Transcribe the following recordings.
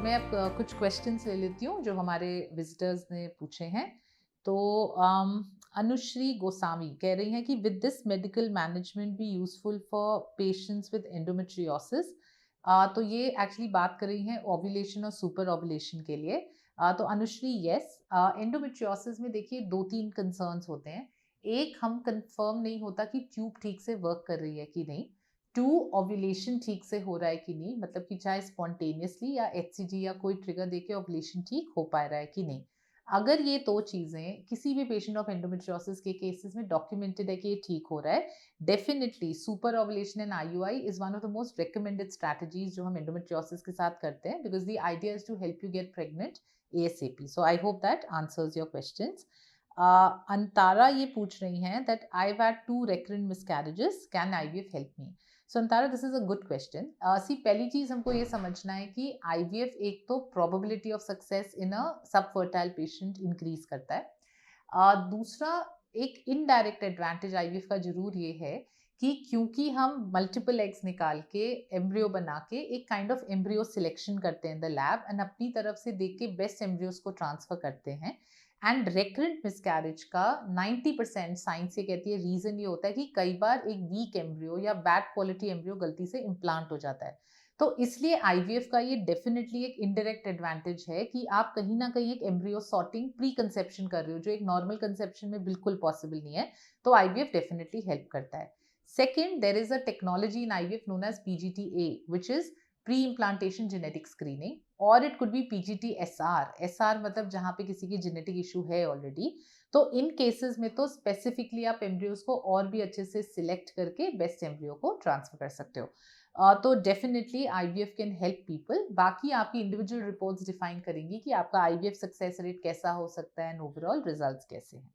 मैं अब कुछ क्वेश्चंस ले लेती हूँ जो हमारे विजिटर्स ने पूछे हैं। तो अनुश्री गोस्वामी कह रही हैं कि with this medical management be useful for patients with endometriosis. तो ये एक्चुअली बात कर रही हैं ओव्यूलेशन और सुपर ओव्यूलेशन के लिए। तो अनुश्री यस, एंडोमेट्रियोसिस में देखिए 2-3 कंसर्न्स होते हैं। एक, हम कंफर्म नहीं होता कि ट्यूब ठीक से वर्क कर रही है कि नहीं। 2, ओव्यूलेशन ठीक से हो रहा है कि नहीं, मतलब कि चाहे स्पॉन्टेनियसली या एचसीजी या कोई ट्रिगर देके ओव्यूलेशन ठीक हो पा रहा है कि नहीं। अगर ये 2 चीज़ें किसी भी पेशेंट ऑफ एंडोमेट्रियोसिस के केसेस में डॉक्यूमेंटेड है कि ये ठीक हो रहा है, definitely super ovulation and IUI is one of the most recommended strategies जो हम एंडोमेट्रियोसिस के साथ करते हैं, because the idea is to help you get pregnant ASAP. So I hope that answers your questions. Antara ये पूछ रही हैं that I've had 2 recurrent miscarriages. Can IVF help me? So Antara, this is a good question. See, पहली चीज हमको ये समझना है कि IVF एक तो probability of success in a subfertile patient increase करता है। दूसरा, एक इनडायरेक्ट एडवांटेज IVF का जरूर ये है कि क्योंकि हम मल्टीपल एग्स निकाल के एम्ब्रियो बना के एक काइंड ऑफ एम्ब्रियो सिलेक्शन करते हैं इन द लैब एंड अपनी तरफ से देख के बेस्ट एम्ब्रियोज को ट्रांसफर करते हैं। एंड रेकरेंट मिसकैरेज का 90% साइंस ये कहती है रीजन ये होता है कि कई बार एक वीक एम्ब्रियो या बैड क्वालिटी एम्ब्रियो गलती से इम्प्लांट हो जाता है। तो इसलिए आईवीएफ का ये डेफिनेटली एक इनडायरेक्ट एडवांटेज है कि आप कहीं ना कहीं एक एम्ब्रियो सॉर्टिंग प्री कंसेप्शन कर रहे हो जो एक नॉर्मल कंसेप्शन में बिल्कुल पॉसिबल नहीं है। तो आईवीएफ डेफिनेटली हेल्प करता है। Second, there is a technology in IVF known as PGT-A, which is pre-implantation genetic screening, or it could be PGT-SR. SR मतलब जहाँ पे किसी की जेनेटिक इशू है ऑलरेडी। तो इन केसेस में तो स्पेसिफिकली आप एम्ब्रियोज को और भी अच्छे से सिलेक्ट करके बेस्ट एम्ब्रियो को ट्रांसफर कर सकते हो। तो definitely IVF can help people. बाकी आपकी इंडिविजुअल रिपोर्ट्स डिफाइन करेंगी कि आपका IVF सक्सेस रेट कैसा हो सकता है एंड ओवरऑल रिजल्ट्स कैसे हैं।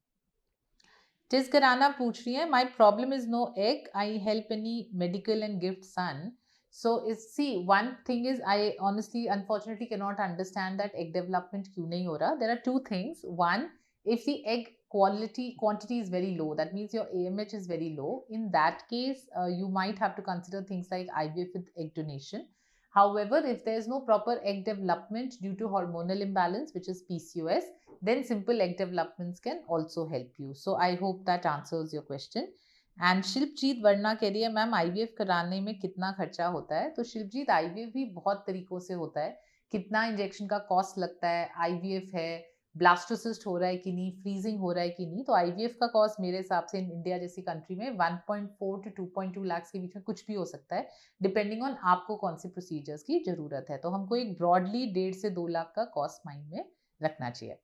टिस्कराना पूछ रही है, my problem is no egg, I help any medical and gift son. So is see one thing is I honestly unfortunately cannot understand that egg development क्यों नहीं हो रहा. There are two things. One, if the egg quantity is very low, that means your AMH is very low. In that case, you might have to consider things like IVF with egg donation. However, if there is no proper egg development due to hormonal imbalance, which is PCOS, then simple egg developments can also help you. So I hope that answers your question. And Shilpjeet Varna कह रही है, ma'am IVF कराने में कितना खर्चा होता है? तो शिल्पजीत, आईवीएफ भी बहुत तरीकों से होता है। कितना इंजेक्शन का कॉस्ट लगता है, आईवीएफ है, ब्लास्टोसिस्ट हो रहा है कि नहीं, फ्रीजिंग हो रहा है कि नहीं। तो आईवीएफ का कॉस्ट मेरे हिसाब से इंडिया जैसी कंट्री में 1.4 to 2.2 लाख के बीच में कुछ भी हो सकता है, डिपेंडिंग ऑन आपको कौन से प्रोसीजर्स की जरूरत है। तो हमको एक ब्रॉडली 1.5 से 2 लाख का कॉस्ट माइंड में रखना चाहिए।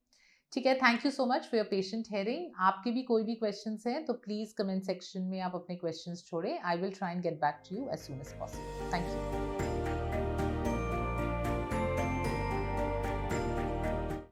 ठीक है, thank you so much for your patient hearing. आपके भी कोई भी क्वेश्चंस हैं तो प्लीज कमेंट सेक्शन में आप अपने क्वेश्चंस छोड़ें। I will try and get back to you as soon as possible. Thank you.